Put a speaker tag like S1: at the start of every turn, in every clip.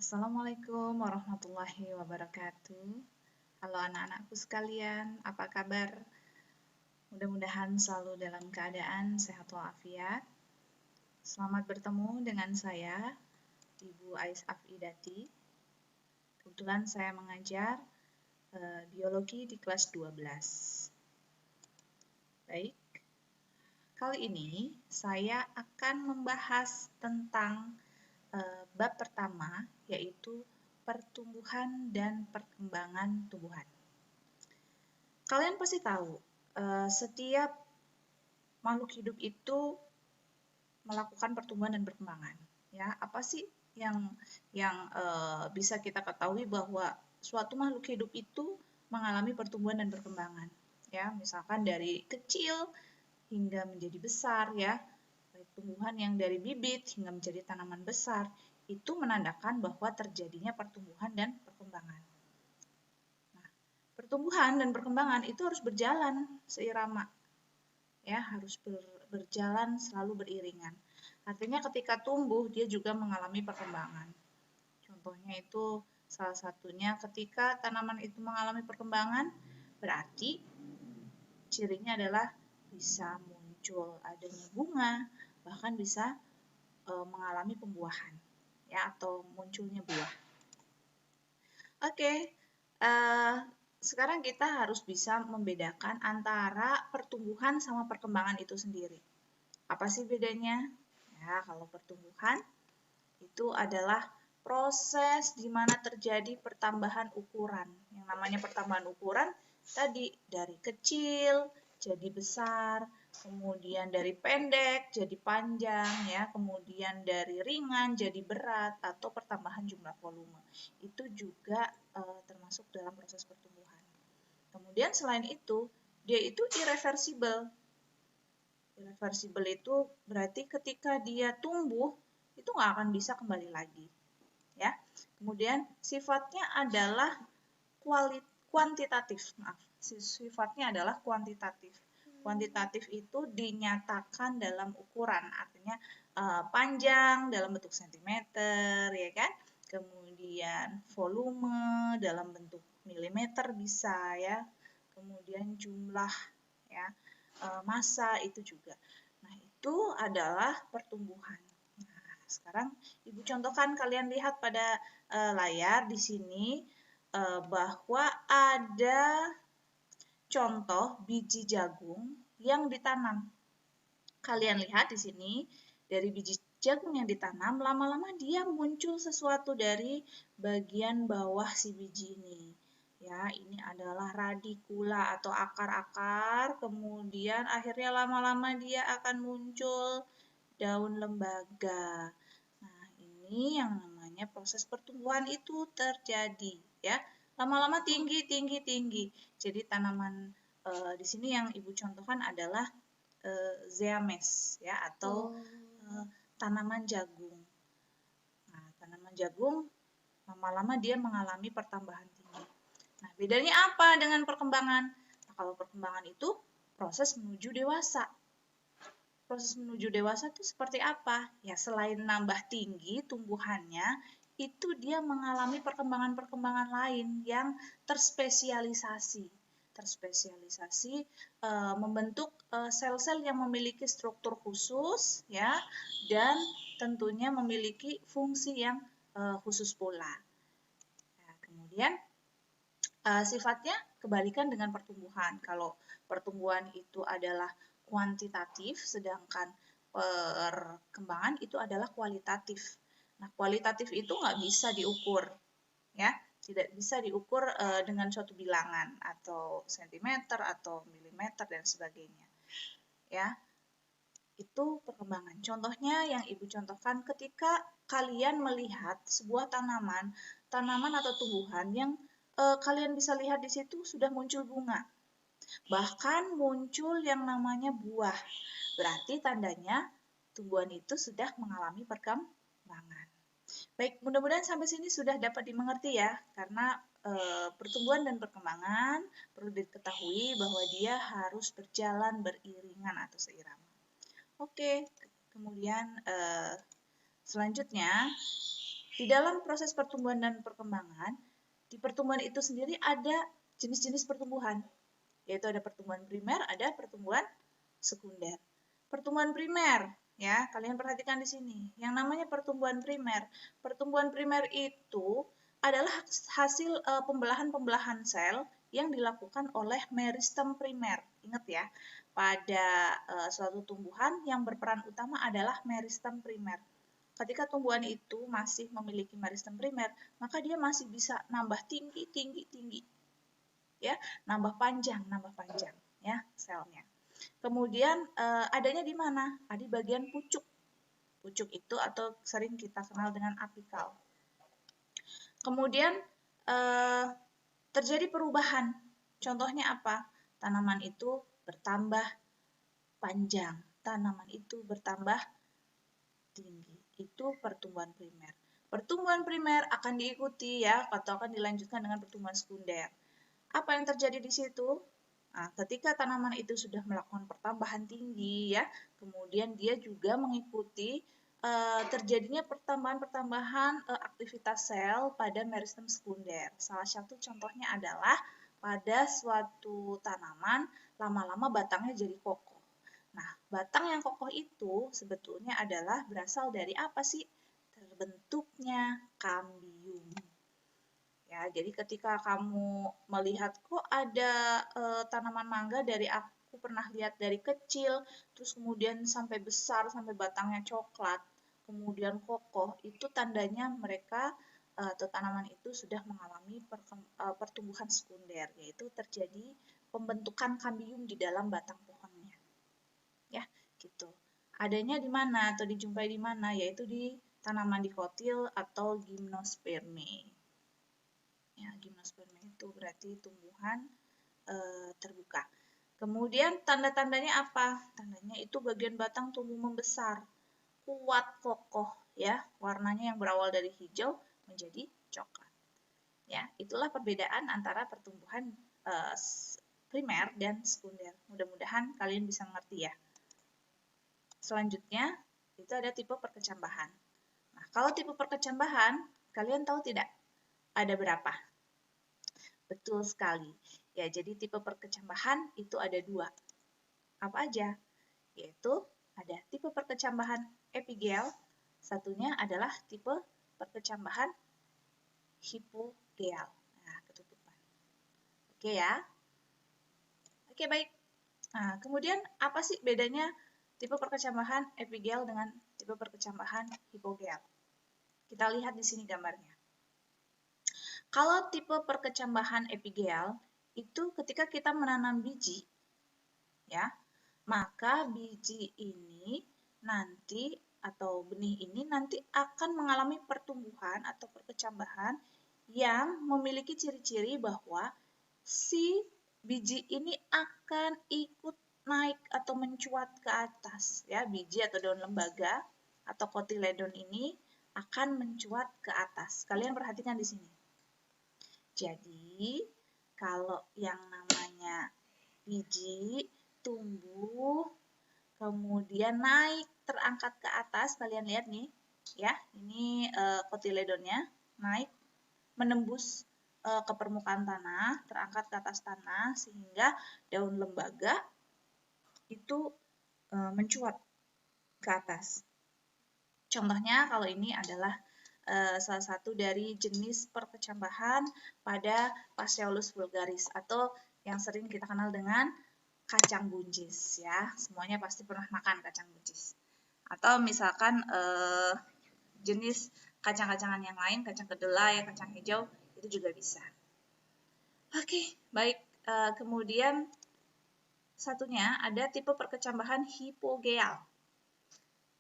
S1: Assalamualaikum warahmatullahi wabarakatuh. Halo anak-anakku sekalian, apa kabar? Mudah-mudahan selalu dalam keadaan sehat walafiat. Selamat bertemu dengan saya, Ibu Ais Afidati. Kebetulan saya mengajar biologi di kelas 12. Baik, kali ini saya akan membahas tentang bab pertama, yaitu pertumbuhan dan perkembangan tumbuhan. Kalian pasti tahu, setiap makhluk hidup itu melakukan pertumbuhan dan perkembangan. Ya, apa sih yang bisa kita ketahui bahwa suatu makhluk hidup itu mengalami pertumbuhan dan perkembangan? Ya, misalkan dari kecil hingga menjadi besar, ya, baik tumbuhan yang dari bibit hingga menjadi tanaman besar, itu menandakan bahwa terjadinya pertumbuhan dan perkembangan. Nah, pertumbuhan dan perkembangan itu harus berjalan seirama, ya, harus berjalan selalu beriringan. Artinya ketika tumbuh dia juga mengalami perkembangan. Contohnya itu salah satunya ketika tanaman itu mengalami perkembangan, berarti cirinya adalah bisa muncul adanya bunga, bahkan bisa mengalami pembuahan, ya, atau munculnya buah. Oke, sekarang kita harus bisa membedakan antara pertumbuhan sama perkembangan itu sendiri. Apa sih bedanya? Ya, kalau pertumbuhan itu adalah proses di mana terjadi pertambahan ukuran. Yang namanya pertambahan ukuran tadi dari kecil jadi besar, kemudian dari pendek jadi panjang, ya, kemudian dari ringan jadi berat, atau pertambahan jumlah volume. Itu juga termasuk dalam proses pertumbuhan. Kemudian selain itu, dia itu irreversible. Irreversible itu berarti ketika dia tumbuh itu nggak akan bisa kembali lagi, ya. Kemudian sifatnya adalah kuantitatif. Sifatnya adalah kuantitatif. Kuantitatif itu dinyatakan dalam ukuran, artinya panjang dalam bentuk sentimeter, ya kan. Kemudian volume dalam bentuk milimeter bisa, ya. Kemudian jumlah, ya, massa itu juga. Nah, itu adalah pertumbuhan. Nah, sekarang Ibu contohkan, kalian lihat pada layar di sini bahwa ada contoh biji jagung yang ditanam. Kalian lihat di sini, dari biji jagung yang ditanam, lama-lama dia muncul sesuatu dari bagian bawah si biji ini. Ya, ini adalah radikula atau akar-akar, kemudian akhirnya lama-lama dia akan muncul daun lembaga. Nah, ini yang namanya proses pertumbuhan itu terjadi, ya. Lama-lama tinggi, tinggi, tinggi. Jadi tanaman di sini yang Ibu contohkan adalah zeames, ya, atau tanaman jagung. Nah, tanaman jagung lama-lama dia mengalami pertambahan tinggi. Nah, bedanya apa dengan perkembangan? Nah, kalau perkembangan itu proses menuju dewasa. Proses menuju dewasa itu seperti apa? Ya, selain nambah tinggi tumbuhannya, itu dia mengalami perkembangan-perkembangan lain yang terspesialisasi. Terspesialisasi membentuk sel-sel yang memiliki struktur khusus, ya, dan tentunya memiliki fungsi yang khusus pula. Nah, kemudian sifatnya kebalikan dengan pertumbuhan. Kalau pertumbuhan itu adalah kuantitatif, sedangkan perkembangan itu adalah kualitatif. Nah, kualitatif itu nggak bisa diukur, ya, tidak bisa diukur dengan suatu bilangan atau sentimeter atau milimeter dan sebagainya, ya. Itu perkembangan. Contohnya yang Ibu contohkan ketika kalian melihat sebuah tanaman atau tumbuhan yang kalian bisa lihat di situ sudah muncul bunga. Bahkan muncul yang namanya buah. Berarti tandanya tumbuhan itu sudah mengalami perkembangan. Baik, mudah-mudahan sampai sini sudah dapat dimengerti, ya, karena pertumbuhan dan perkembangan perlu diketahui bahwa dia harus berjalan beriringan atau seirama. Oke, kemudian selanjutnya Di dalam proses pertumbuhan dan perkembangan, di pertumbuhan itu sendiri ada jenis-jenis pertumbuhan, yaitu ada pertumbuhan primer, ada pertumbuhan sekunder. Pertumbuhan primer, ya, kalian perhatikan di sini. Yang namanya pertumbuhan primer. Pertumbuhan primer itu adalah hasil pembelahan-pembelahan sel yang dilakukan oleh meristem primer. Ingat ya, pada suatu tumbuhan yang berperan utama adalah meristem primer. Ketika tumbuhan itu masih memiliki meristem primer, maka dia masih bisa nambah tinggi, ya, nambah panjang, ya, selnya. Kemudian adanya di mana? Ada di bagian pucuk. Pucuk itu atau sering kita kenal dengan apikal. Kemudian terjadi perubahan. Contohnya apa? Tanaman itu bertambah panjang, tanaman itu bertambah tinggi. Itu pertumbuhan primer. Pertumbuhan primer akan diikuti ya atau akan dilanjutkan dengan pertumbuhan sekunder. Apa yang terjadi di situ? Nah, ketika tanaman itu sudah melakukan pertambahan tinggi ya, kemudian dia juga mengikuti terjadinya pertambahan aktivitas sel pada meristem sekunder. Salah satu contohnya adalah pada suatu tanaman lama-lama batangnya jadi kokoh. Nah, batang yang kokoh itu sebetulnya adalah berasal dari apa sih? Terbentuknya kambium. Ya, jadi ketika kamu melihat kok ada tanaman mangga dari aku pernah lihat dari kecil, terus kemudian sampai besar, sampai batangnya coklat, kemudian kokoh, itu tandanya mereka atau tanaman itu sudah mengalami pertumbuhan sekunder, yaitu terjadi pembentukan kambium di dalam batang pohonnya. Ya, gitu. Adanya di mana atau dijumpai di mana? Yaitu di tanaman dikotil atau gimnosperme. Ya, gimnosperme itu berarti tumbuhan terbuka. Kemudian tanda-tandanya apa? Tandanya itu bagian batang tumbuh membesar, kuat, kokoh, ya, warnanya yang berawal dari hijau menjadi coklat. Ya, itulah perbedaan antara pertumbuhan primer dan sekunder. Mudah-mudahan kalian bisa mengerti ya. Selanjutnya, itu ada tipe perkecambahan. Nah, kalau tipe perkecambahan, kalian tahu tidak? Ada berapa? Betul sekali. Ya, jadi tipe perkecambahan itu ada dua. Apa aja? Yaitu ada tipe perkecambahan epigel, satunya adalah tipe perkecambahan hipogel. Nah, ketutupan. Oke ya. Oke, baik. Nah, kemudian apa sih bedanya tipe perkecambahan epigel dengan tipe perkecambahan hipogel? Kita lihat di sini gambarnya. Kalau tipe perkecambahan epigel itu ketika kita menanam biji, ya, maka biji ini nanti atau benih ini nanti akan mengalami pertumbuhan atau perkecambahan yang memiliki ciri-ciri bahwa si biji ini akan ikut naik atau mencuat ke atas, ya, biji atau daun lembaga atau kotiledon ini akan mencuat ke atas. Kalian perhatikan di sini. Jadi, kalau yang namanya biji tumbuh, kemudian naik, terangkat ke atas, kalian lihat nih, ya, ini kotiledonnya naik, menembus ke permukaan tanah, terangkat ke atas tanah, sehingga daun lembaga itu mencuat ke atas. Contohnya kalau ini adalah salah satu dari jenis perkecambahan pada Phaseolus vulgaris atau yang sering kita kenal dengan kacang buncis ya. Semuanya pasti pernah makan kacang buncis. Atau misalkan jenis kacang-kacangan yang lain, kacang kedelai, kacang hijau, itu juga bisa. Oke, baik. Kemudian satunya ada tipe perkecambahan hipogel.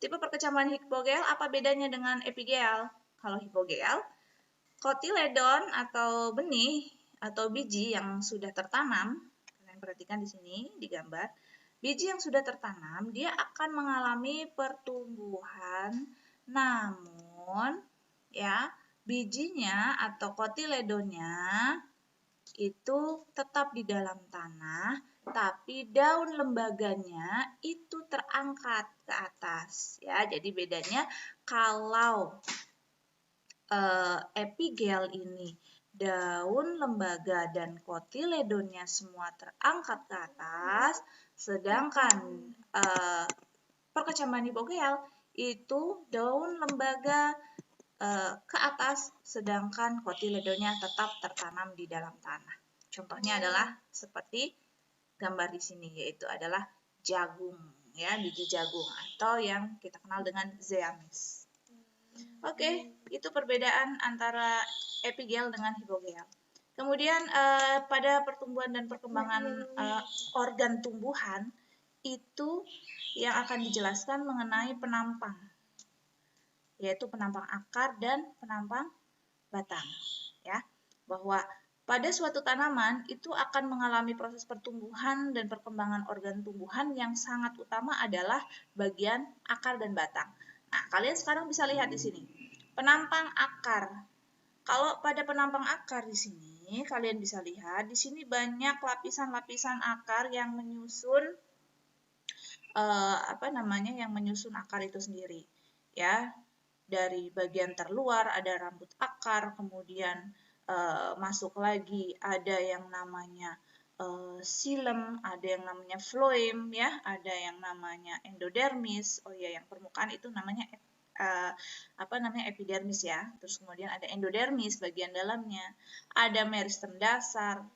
S1: Tipe perkecambahan hipogel apa bedanya dengan epigel? Kalau hipogel, kotiledon atau benih atau biji yang sudah tertanam, kalian perhatikan di sini di gambar, biji yang sudah tertanam dia akan mengalami pertumbuhan, namun ya bijinya atau kotiledonnya itu tetap di dalam tanah, tapi daun lembaganya itu terangkat ke atas ya. Jadi bedanya kalau epigel ini, daun, lembaga, dan kotiledonnya semua terangkat ke atas, sedangkan perkecaman hipogel itu daun, lembaga ke atas, sedangkan kotiledonnya tetap tertanam di dalam tanah. Contohnya adalah seperti gambar di sini, yaitu adalah jagung, ya, biji jagung atau yang kita kenal dengan zeamis. Oke, itu perbedaan antara epigel dengan hipogel. Kemudian pada pertumbuhan dan perkembangan organ tumbuhan itu yang akan dijelaskan mengenai penampang, yaitu penampang akar dan penampang batang, ya, bahwa pada suatu tanaman itu akan mengalami proses pertumbuhan dan perkembangan organ tumbuhan yang sangat utama adalah bagian akar dan batang. Nah, kalian sekarang bisa lihat di sini penampang akar. Kalau pada penampang akar di sini kalian bisa lihat di sini banyak lapisan-lapisan akar yang menyusun yang menyusun akar itu sendiri, ya. Dari bagian terluar ada rambut akar, kemudian masuk lagi ada yang namanya xilem, ada yang namanya phloem, ya, ada yang namanya endodermis. Oh ya, yang permukaan itu namanya epidermis, ya. Terus kemudian ada endodermis bagian dalamnya, ada meristem dasar,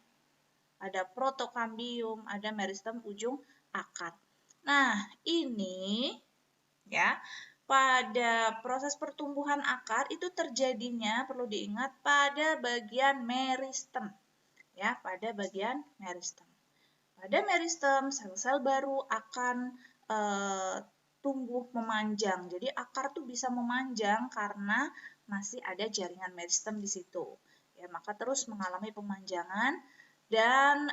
S1: ada protokambium, ada meristem ujung akar. Nah, ini, ya, pada proses pertumbuhan akar itu terjadinya, perlu diingat, pada bagian meristem, ya, pada bagian meristem. Pada meristem sel-sel baru akan tumbuh memanjang. Jadi akar tuh bisa memanjang karena masih ada jaringan meristem di situ. Ya, maka terus mengalami pemanjangan dan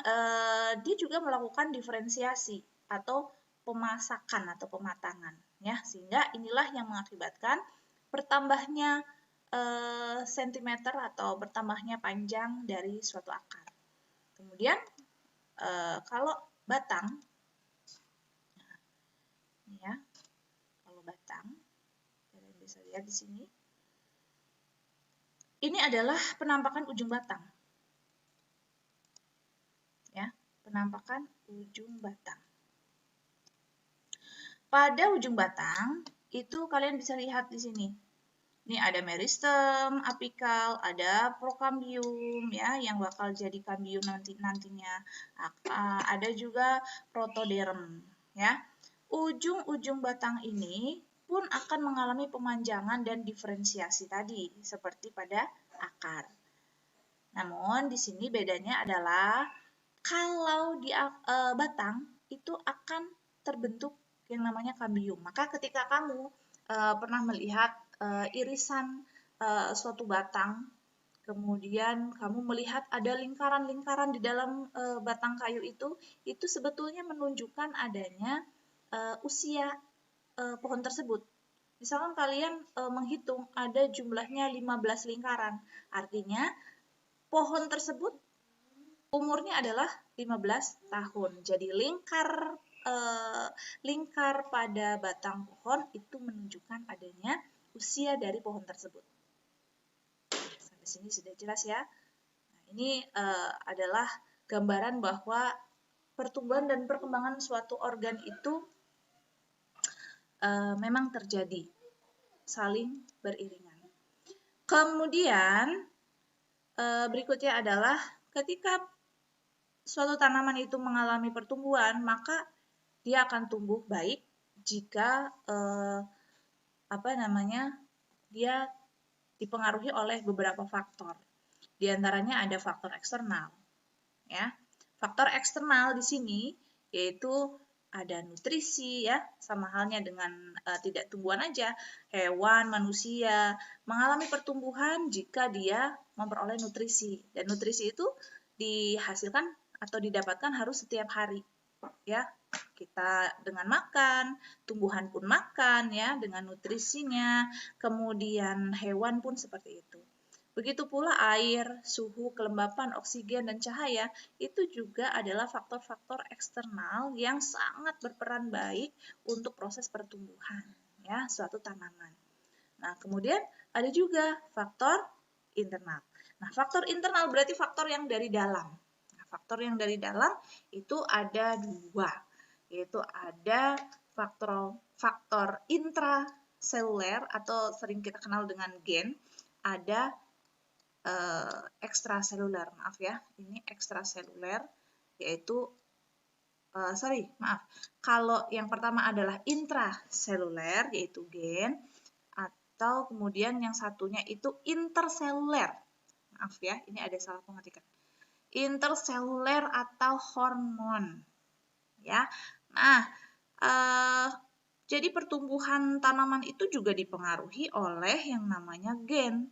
S1: dia juga melakukan diferensiasi atau pemasakan atau pematangan, ya, sehingga inilah yang mengakibatkan bertambahnya sentimeter atau bertambahnya panjang dari suatu akar. Kemudian kalau batang, ya, kalau batang, kalian bisa lihat di sini. Ini adalah penampakan ujung batang, ya, penampakan ujung batang. Pada ujung batang itu kalian bisa lihat di sini. Ini ada meristem apikal, ada prokambium, ya, yang bakal jadi kambium nantinya. Ada juga protoderm, ya. Ujung-ujung batang ini pun akan mengalami pemanjangan dan diferensiasi tadi, seperti pada akar. Namun di sini bedanya adalah kalau di batang itu akan terbentuk yang namanya kambium. Maka ketika kamu pernah melihat irisan suatu batang, kemudian kamu melihat ada lingkaran-lingkaran di dalam batang kayu itu sebetulnya menunjukkan adanya usia pohon tersebut. Misalkan kalian menghitung ada jumlahnya 15 lingkaran, artinya pohon tersebut umurnya adalah 15 tahun. Jadi lingkar pada batang pohon itu menunjukkan adanya usia dari pohon tersebut. Sampai sini sudah jelas, ya. Nah, ini adalah gambaran bahwa pertumbuhan dan perkembangan suatu organ itu memang terjadi saling beriringan. Kemudian berikutnya adalah ketika suatu tanaman itu mengalami pertumbuhan, maka dia akan tumbuh baik jika dia dipengaruhi oleh beberapa faktor. Di antaranya ada faktor eksternal, ya. Faktor eksternal di sini yaitu ada nutrisi, ya, sama halnya dengan tidak tumbuhan aja, hewan, manusia mengalami pertumbuhan jika dia memperoleh nutrisi, dan nutrisi itu dihasilkan atau didapatkan harus setiap hari, ya. Kita dengan makan, tumbuhan pun makan, ya, dengan nutrisinya, kemudian hewan pun seperti itu. Begitu pula air, suhu, kelembapan, oksigen, dan cahaya itu juga adalah faktor-faktor eksternal yang sangat berperan baik untuk proses pertumbuhan, ya, suatu tanaman. Nah, kemudian ada juga faktor internal. Nah, faktor internal berarti faktor yang dari dalam. Nah, faktor yang dari dalam itu ada dua, yaitu ada faktor intraseluler atau sering kita kenal dengan gen, ada ekstraseluler, maaf ya, ini ekstraseluler, yaitu kalau yang pertama adalah intraseluler, yaitu gen, atau kemudian yang satunya itu interseluler. Maaf ya, ini ada salah pengetikan. Interseluler atau hormon. Ya. Nah, jadi pertumbuhan tanaman itu juga dipengaruhi oleh yang namanya gen.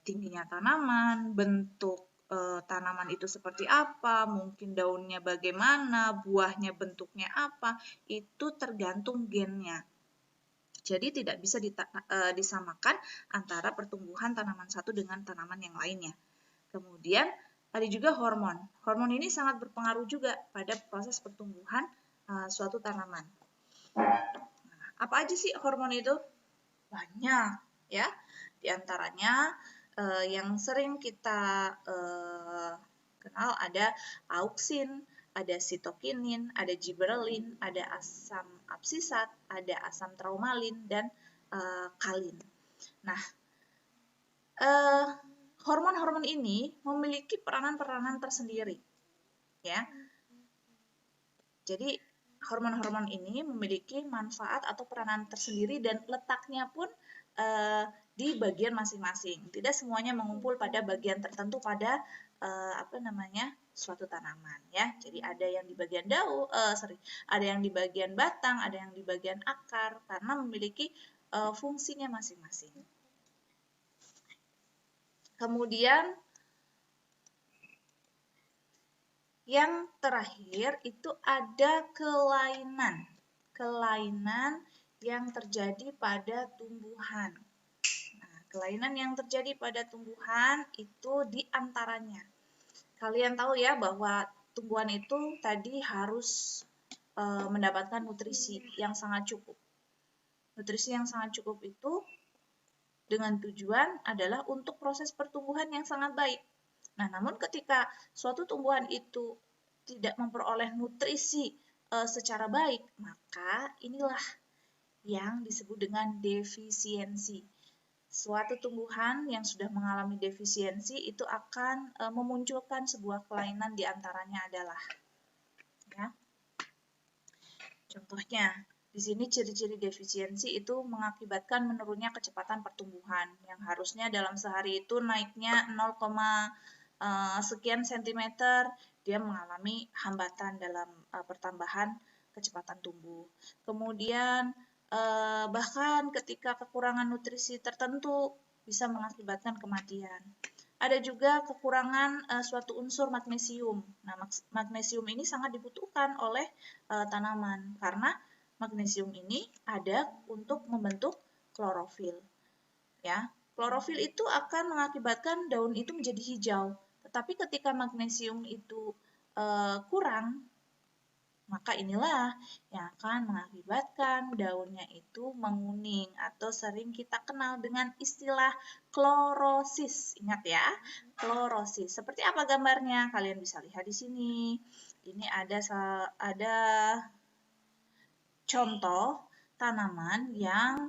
S1: Tingginya tanaman, bentuk tanaman itu seperti apa, mungkin daunnya bagaimana, buahnya bentuknya apa, itu tergantung gennya. Jadi tidak bisa disamakan antara pertumbuhan tanaman satu dengan tanaman yang lainnya. Kemudian ada juga hormon. Hormon ini sangat berpengaruh juga pada proses pertumbuhan suatu tanaman. Nah, apa aja sih hormon itu? Banyak ya. Di antaranya yang sering kita kenal ada auksin, ada sitokinin, ada giberelin, ada asam absisat, ada asam traumalin, dan kalin. Nah, hormon-hormon ini memiliki peranan-peranan tersendiri, ya. Jadi hormon-hormon ini memiliki manfaat atau peranan tersendiri dan letaknya pun di bagian masing-masing. Tidak semuanya mengumpul pada bagian tertentu pada suatu tanaman, ya. Jadi ada yang di bagian daun, ada yang di bagian batang, ada yang di bagian akar, karena memiliki fungsinya masing-masing. Kemudian yang terakhir itu ada kelainan yang terjadi pada tumbuhan. Nah, kelainan yang terjadi pada tumbuhan itu diantaranya. Kalian tahu ya bahwa tumbuhan itu tadi harus mendapatkan nutrisi yang sangat cukup. Nutrisi yang sangat cukup itu dengan tujuan adalah untuk proses pertumbuhan yang sangat baik. Nah, namun ketika suatu tumbuhan itu tidak memperoleh nutrisi secara baik, maka inilah yang disebut dengan defisiensi. Suatu tumbuhan yang sudah mengalami defisiensi itu akan memunculkan sebuah kelainan, diantaranya adalah, ya. Contohnya, di sini ciri-ciri defisiensi itu mengakibatkan menurunnya kecepatan pertumbuhan yang harusnya dalam sehari itu naiknya 0, sekian sentimeter, dia mengalami hambatan dalam pertambahan kecepatan tumbuh. Kemudian bahkan ketika kekurangan nutrisi tertentu bisa mengakibatkan kematian. Ada juga kekurangan suatu unsur magnesium. Nah, magnesium ini sangat dibutuhkan oleh tanaman karena magnesium ini ada untuk membentuk klorofil. Ya, klorofil itu akan mengakibatkan daun itu menjadi hijau. Tetapi ketika magnesium itu kurang, maka inilah yang akan mengakibatkan daunnya itu menguning atau sering kita kenal dengan istilah klorosis. Ingat ya, klorosis. Seperti apa gambarnya? Kalian bisa lihat di sini. Ini ada contoh tanaman yang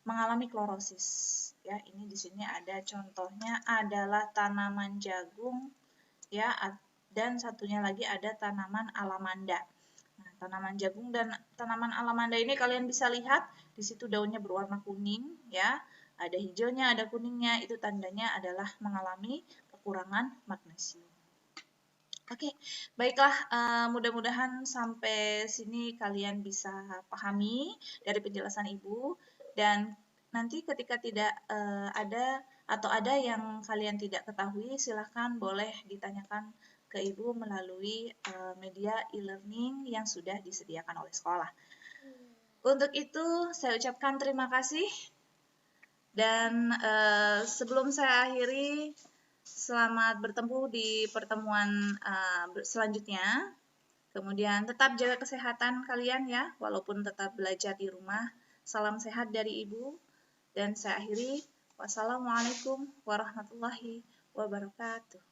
S1: mengalami klorosis. Ya, ini di sini ada contohnya adalah tanaman jagung, ya, dan satunya lagi ada tanaman alamanda. Nah, tanaman jagung dan tanaman alamanda ini kalian bisa lihat di situ daunnya berwarna kuning, ya. Ada hijaunya, ada kuningnya, itu tandanya adalah mengalami kekurangan magnesium. Oke, baiklah, mudah-mudahan sampai sini kalian bisa pahami dari penjelasan Ibu, dan nanti ketika tidak ada yang kalian tidak ketahui, silahkan boleh ditanyakan ke Ibu melalui media e-learning yang sudah disediakan oleh sekolah. Untuk itu, saya ucapkan terima kasih, dan sebelum saya akhiri, selamat bertemu di pertemuan selanjutnya. Kemudian tetap jaga kesehatan kalian ya, walaupun tetap belajar di rumah. Salam sehat dari Ibu. Dan saya akhiri. Wassalamualaikum warahmatullahi wabarakatuh.